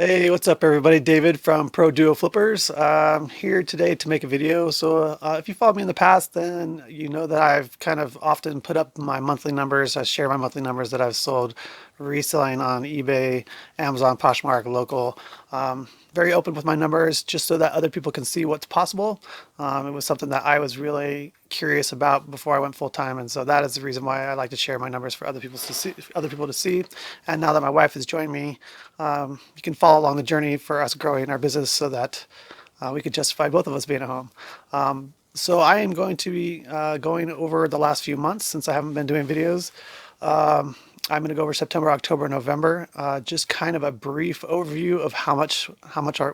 Hey, what's up everybody? David from Pro Duo Flippers. I'm here today to make a video. So if you followed me in the past, then you know that I've kind of often put up my monthly numbers. I share my monthly numbers that I've sold reselling on eBay, Amazon, Poshmark, local. Very open with my numbers just so that other people can see what's possible. It was something that I was really curious about before I went full time, and so that is the reason why I like to share my numbers for other people to see. And now that my wife has joined me, you can follow along the journey for us growing our business so that we could justify both of us being at home. So I am going to be going over the last few months since I haven't been doing videos. I'm going to go over September, October, November, just kind of a brief overview of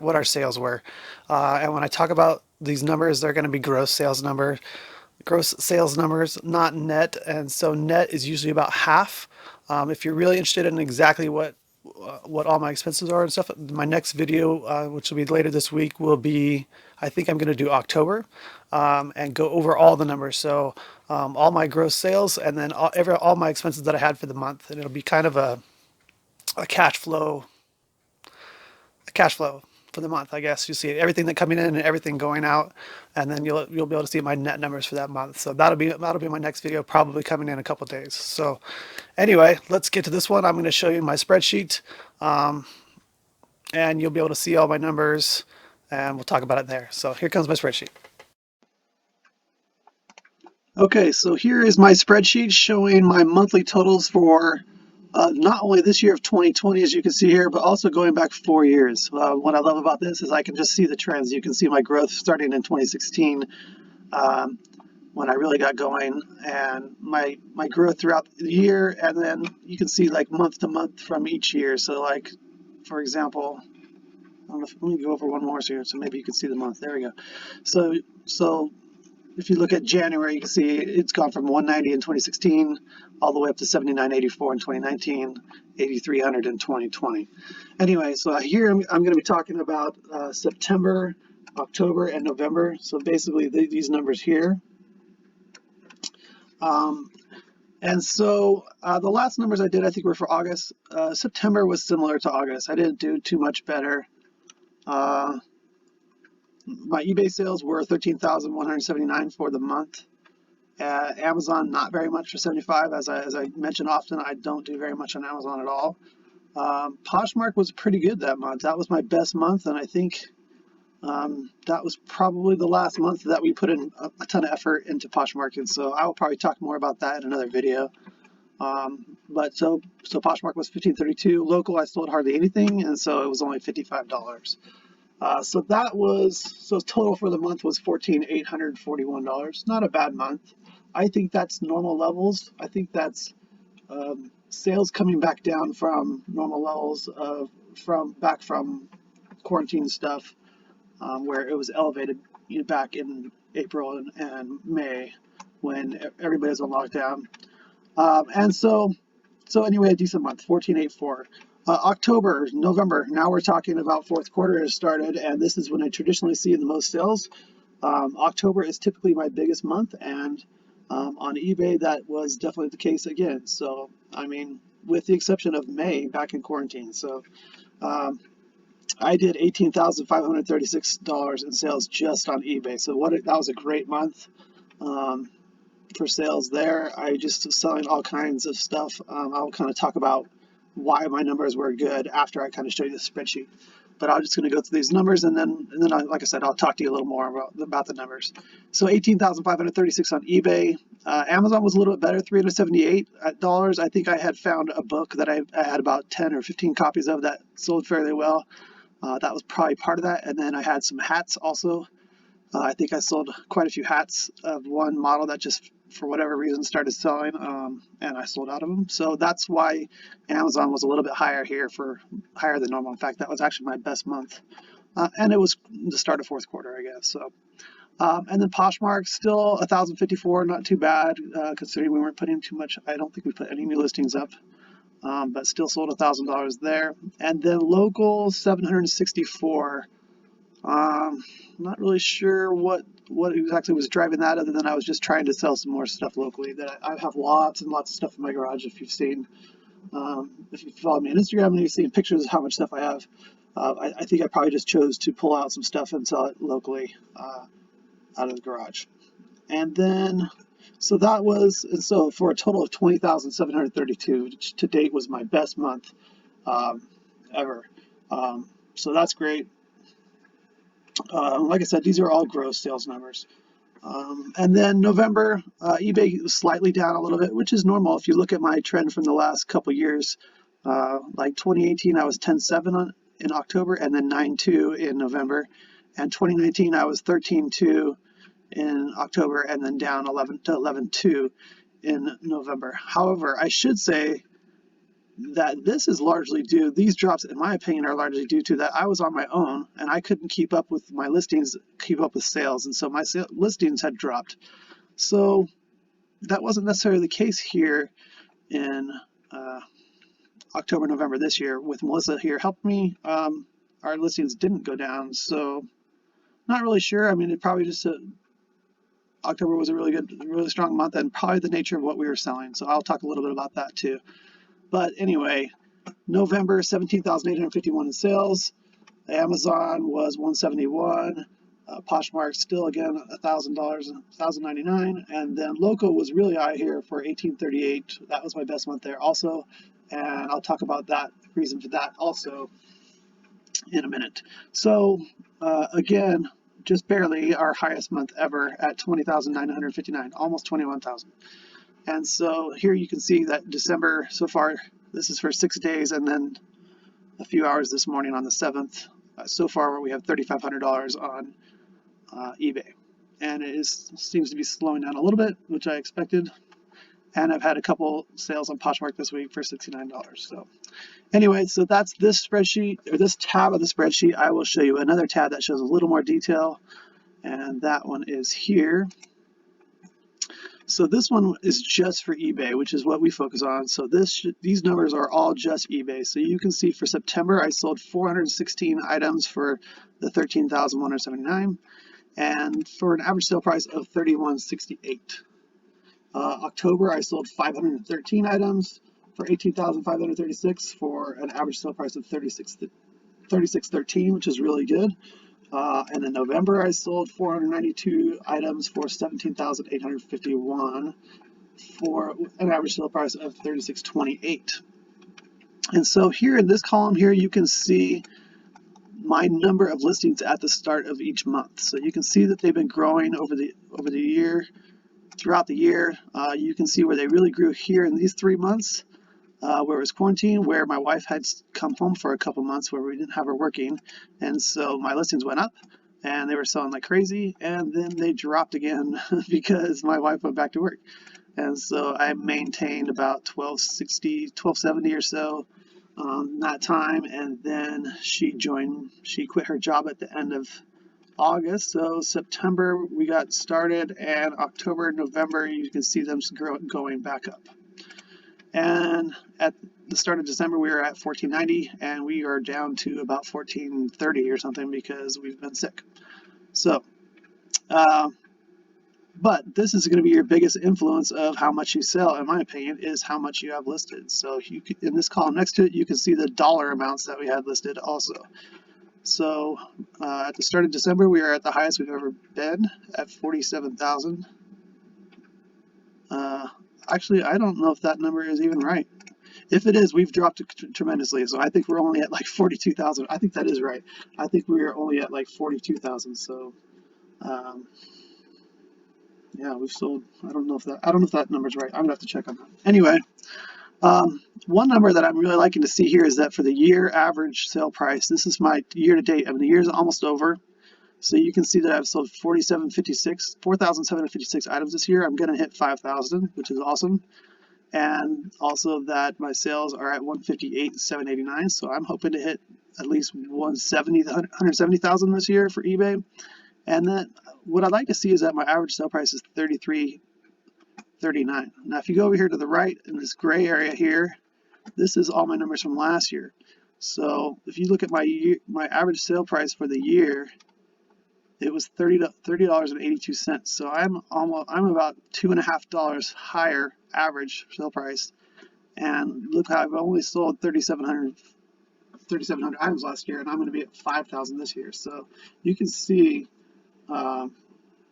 what our sales were. And when I talk about these numbers, they're going to be gross sales numbers, not net. And so net is usually about half. If you're really interested in exactly what all my expenses are and stuff, my next video, which will be later this week, will be, I think I'm going to do October, and go over all the numbers. So all my gross sales and then all my expenses that I had for the month, and it'll be kind of a cash flow for the month, I guess. You see everything that coming in and everything going out, and then you'll be able to see my net numbers for that month. So that'll be my next video, probably coming in a couple days. So anyway, let's get to this one. I'm going to show you my spreadsheet, and you'll be able to see all my numbers, and we'll talk about it there. So here comes my spreadsheet. Okay, so here is my spreadsheet showing my monthly totals for not only this year of 2020, as you can see here, but also going back 4 years. What I love about this is I can just see the trends. You can see my growth starting in 2016, um, when I really got going, and my growth throughout the year, and then you can see like month to month from each year. So like, for example, let me go over one more here so maybe you can see the month. There we go. So if you look at January, you can see it's gone from 190 in 2016 all the way up to 79.84 in 2019, 8,300 in 2020. Anyway, so here I'm going to be talking about September, October, and November. So basically these numbers here. Um, and so the last numbers I did, I think, were for August. September was similar to August. I didn't do too much better. Uh, my eBay sales were 13,179 for the month. Amazon, not very much for 75. As I mention often, I don't do very much on Amazon at all. Poshmark was pretty good that month. That was my best month, and I think that was probably the last month that we put in a ton of effort into Poshmark, and so I will probably talk more about that in another video. But Poshmark was 1532. Local, I sold hardly anything, and so it was only $55. So total for the month was $14,841. Not a bad month. I think that's normal levels. I think that's sales coming back down from normal levels of from quarantine stuff, where it was elevated, back in April and May when everybody was on lockdown. And so anyway, a decent month, 14.84. October, November, now we're talking about fourth quarter has started, and this is when I traditionally see the most sales. October is typically my biggest month, and on eBay, that was definitely the case again. So, I mean, with the exception of May, back in quarantine. So, um, I did $18,536 in sales just on eBay. So that was a great month. Um, for sales there. I just selling all kinds of stuff. I'll kind of talk about why my numbers were good after I kind of show you the spreadsheet. But I'm just going to go through these numbers, and then like I said, I'll talk to you a little more about the numbers. So 18,536 on eBay. Amazon was a little bit better, $378. I think I had found a book that I had about 10 or 15 copies of that sold fairly well. That was probably part of that. And then I had some hats also. I think I sold quite a few hats of one model that just, for whatever reason, started selling, and I sold out of them. So that's why Amazon was a little bit higher here, for higher than normal. In fact, that was actually my best month, and it was the start of fourth quarter, I guess. So, and then Poshmark still 1,054, not too bad, considering we weren't putting too much. I don't think we put any new listings up, but still sold $1,000 there. And then local 764. Not really sure what exactly was driving that, other than I was just trying to sell some more stuff locally. That I have lots and lots of stuff in my garage. If you follow me on Instagram, and you've seen pictures of how much stuff I have. I think I probably just chose to pull out some stuff and sell it locally out of the garage. And then, so that was, and so for a total of 20,732, which to date was my best month ever. So that's great. Like I said, these are all gross sales numbers. And then November, eBay was slightly down a little bit, which is normal. If you look at my trend from the last couple years, like 2018, I was 10.7 in October and then 9.2 in November. And 2019, I was 13.2 in October and then down 11 to 11.2 in November. However, I should say that this is largely due, these drops in my opinion are largely due to that I was on my own and I couldn't keep up with my listings, keep up with sales, and so my listings had dropped. So that wasn't necessarily the case here in October, November this year. With Melissa here helping me, our listings didn't go down, so not really sure. I mean, it probably just October was a really good, really strong month, and probably the nature of what we were selling. So I'll talk a little bit about that too. But anyway, November, 17,851 in sales. Amazon was 171. Poshmark still again $1,000, 1,099, and then local was really high here for 1838. That was my best month there also, and I'll talk about that reason for that also in a minute. So again, just barely our highest month ever at 20,959, almost 21,000. And so here you can see that December so far, this is for 6 days and then a few hours this morning on the 7th. So far we have $3,500 on eBay. And it seems to be slowing down a little bit, which I expected. And I've had a couple sales on Poshmark this week for $69. So anyway, so that's this spreadsheet, or this tab of the spreadsheet. I will show you another tab that shows a little more detail. And that one is here. So this one is just for eBay, which is what we focus on. So these numbers are all just eBay. So you can see for September, I sold 416 items for the 13,179, and for an average sale price of $31.68. October, I sold 513 items for 18,536 for an average sale price of $36.13, which is really good. And in November, I sold 492 items for 17,851 for an average sale price of $36.28. And so here in this column here, you can see my number of listings at the start of each month. So you can see that they've been growing over the year, throughout the year. You can see where they really grew here in these 3 months. Where it was quarantine, where my wife had come home for a couple months where we didn't have her working, and so my listings went up and they were selling like crazy, and then they dropped again because my wife went back to work. And so I maintained about 1260, 1270 or so that time, and then she quit her job at the end of August. So September we got started, and October, November, you can see them going back up. And at the start of December, we were at 1490, and we are down to about 1430 or something because we've been sick. So, but this is going to be your biggest influence of how much you sell, in my opinion, is how much you have listed. So in this column next to it, you can see the dollar amounts that we had listed also. So at the start of December, we are at the highest we've ever been at 47,000. Actually, I don't know if that number is even right. If it is, we've dropped tremendously. So I think we're only at like 42,000. I think that is right. I think we are only at like 42,000. So, yeah, we've sold. I don't know if that number's right. I'm gonna have to check on that. Anyway, one number that I'm really liking to see here is that for the year average sale price, this is my year to date. I mean, the year's almost over. So you can see that I've sold 4,756 items this year. I'm going to hit 5,000, which is awesome. And also that my sales are at 158,789. So I'm hoping to hit at least 170,000 this year for eBay. And then what I'd like to see is that my average sale price is $33.39. Now, if you go over here to the right in this gray area here, this is all my numbers from last year. So if you look at my average sale price for the year, it was $30.82. So I'm about $2.50 higher average sale price, and look how I've only sold 3,700 3,700 items last year, and I'm going to be at 5,000 this year. So you can see that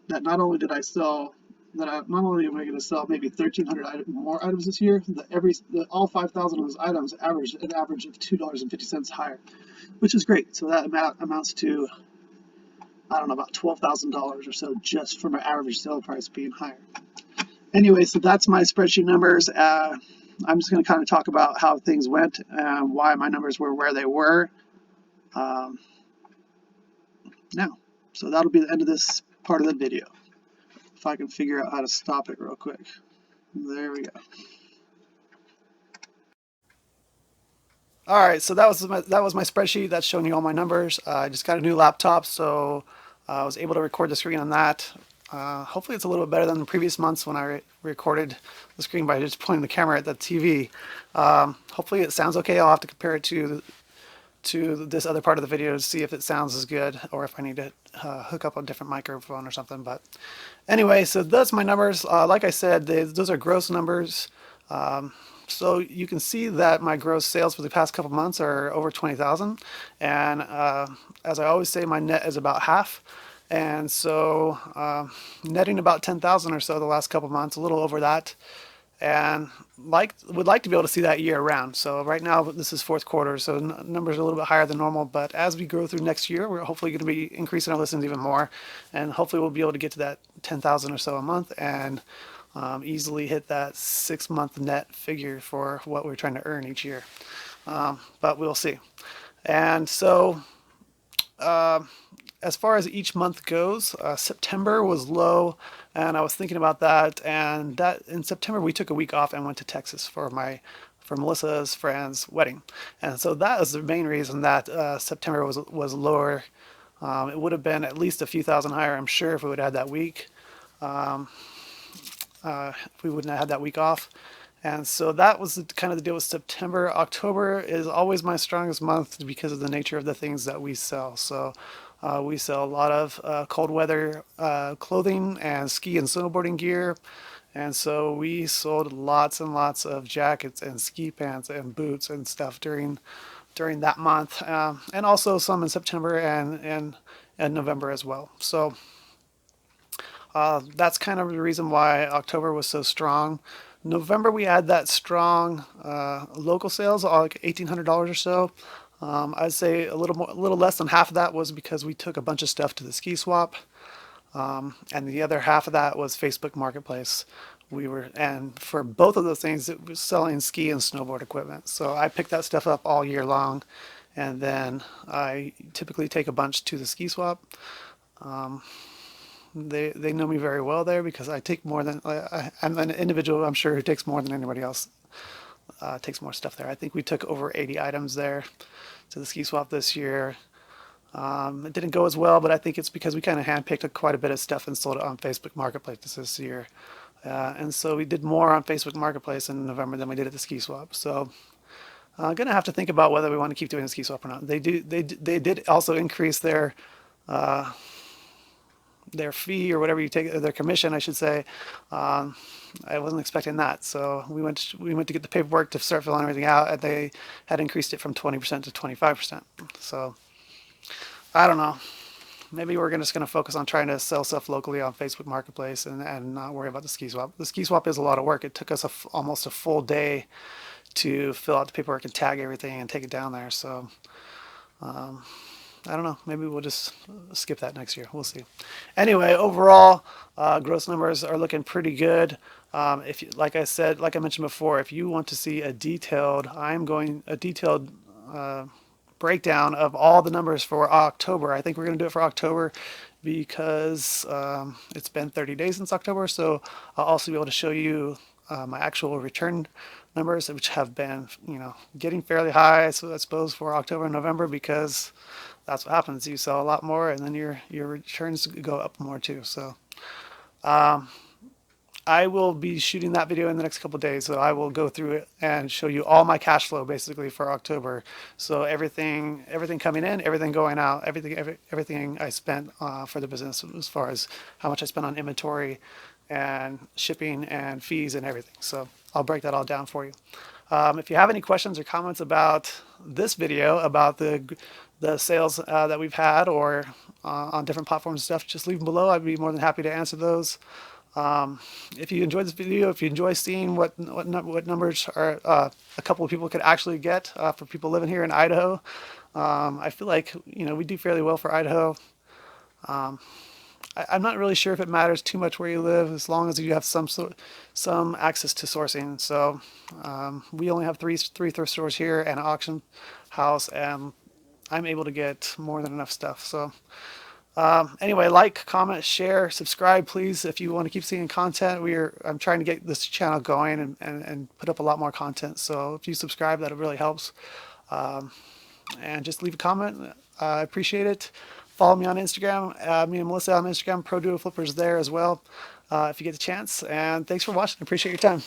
not only did I sell, not only am I going to sell maybe 1,300 more items this year, all 5,000 of those items average an average of $2.50 higher, which is great. So that amounts to, I don't know, about $12,000 or so just from my average sale price being higher. Anyway, so that's my spreadsheet numbers. I'm just going to kind of talk about how things went and why my numbers were where they were now. So that'll be the end of this part of the video. If I can figure out how to stop it real quick. There we go. All right, so that was my spreadsheet. That's showing you all my numbers. I just got a new laptop, so I was able to record the screen on that. Hopefully it's a little bit better than the previous months when I recorded the screen by just pointing the camera at the TV. Hopefully it sounds okay. I'll have to compare it to this other part of the video to see if it sounds as good or if I need to hook up a different microphone or something. But anyway, so that's my numbers. Like I said, those are gross numbers. So you can see that my gross sales for the past couple months are over 20,000, and as I always say, my net is about half. And so netting about 10,000 or so the last couple months, a little over that, and would like to be able to see that year round. So right now this is fourth quarter, so numbers are a little bit higher than normal, but as we grow through next year, we're hopefully going to be increasing our listings even more, and hopefully we'll be able to get to that 10,000 or so a month and easily hit that 6-month net figure for what we're trying to earn each year. But we'll see. And so as far as each month goes, September was low, and I was thinking about that. And that in September we took a week off and went to Texas for Melissa's friend's wedding, and so that is the main reason that September was lower. It would have been at least a few thousand higher, I'm sure, if we would have had that week. If we wouldn't have had that week off. And so that was kind of the deal with September. October is always my strongest month because of the nature of the things that we sell. So we sell a lot of cold weather clothing and ski and snowboarding gear. And so we sold lots and lots of jackets and ski pants and boots and stuff during that month, and also some in September and November as well. So that's kind of the reason why October was so strong. November we had that strong local sales, like $1,800 or so. I'd say a little less than half of that was because we took a bunch of stuff to the ski swap, and the other half of that was Facebook Marketplace. And for both of those things, it was selling ski and snowboard equipment. So I picked that stuff up all year long, and then I typically take a bunch to the ski swap. They know me very well there because I take more than I'm an individual, I'm sure, who takes more than anybody else. Takes more stuff there. I think we took over 80 items there to the ski swap this year. It didn't go as well, but I think it's because we kind of handpicked quite a bit of stuff and sold it on Facebook Marketplace this year. And so we did more on Facebook Marketplace in November than we did at the ski swap. So I'm gonna have to think about whether we want to keep doing the ski swap or not. They did also increase their fee or whatever you take, their commission, I should say. I wasn't expecting that, so we went to get the paperwork to start filling everything out, and they had increased it from 20% to 25%. So I don't know. Maybe we're just going to focus on trying to sell stuff locally on Facebook Marketplace and not worry about the ski swap. The ski swap is a lot of work. It took us almost a full day to fill out the paperwork and tag everything and take it down there. So I don't know. Maybe we'll just skip that next year. We'll see. Anyway, overall, gross numbers are looking pretty good. Like I mentioned before, if you want to see a detailed breakdown of all the numbers for October. I think we're going to do it for October because it's been 30 days since October. So I'll also be able to show you my actual return numbers, which have been, getting fairly high. So I suppose for October and November, because that's what happens. You sell a lot more, and then your returns go up more too. So I will be shooting that video in the next couple of days, so I will go through it and show you all my cash flow basically for October. So everything coming in, everything going out, everything I spent for the business as far as how much I spent on inventory and shipping and fees and everything. So I'll break that all down for you. If you have any questions or comments about this video, about the sales that we've had, or on different platforms and stuff, just leave them below. I'd be more than happy to answer those. If you enjoyed this video, if you enjoy seeing what numbers are a couple of people could actually get for people living here in Idaho, I feel like we do fairly well for Idaho. I'm not really sure if it matters too much where you live, as long as you have some access to sourcing. So we only have three thrift stores here and an auction house, and I'm able to get more than enough stuff. So anyway, like, comment, share, subscribe, please, if you want to keep seeing content. I'm trying to get this channel going and put up a lot more content. So if you subscribe, that really helps. And just leave a comment. I appreciate it. Follow me on Instagram. Me and Melissa on Instagram. Pro Duo Flippers there as well, if you get the chance. And thanks for watching. I appreciate your time.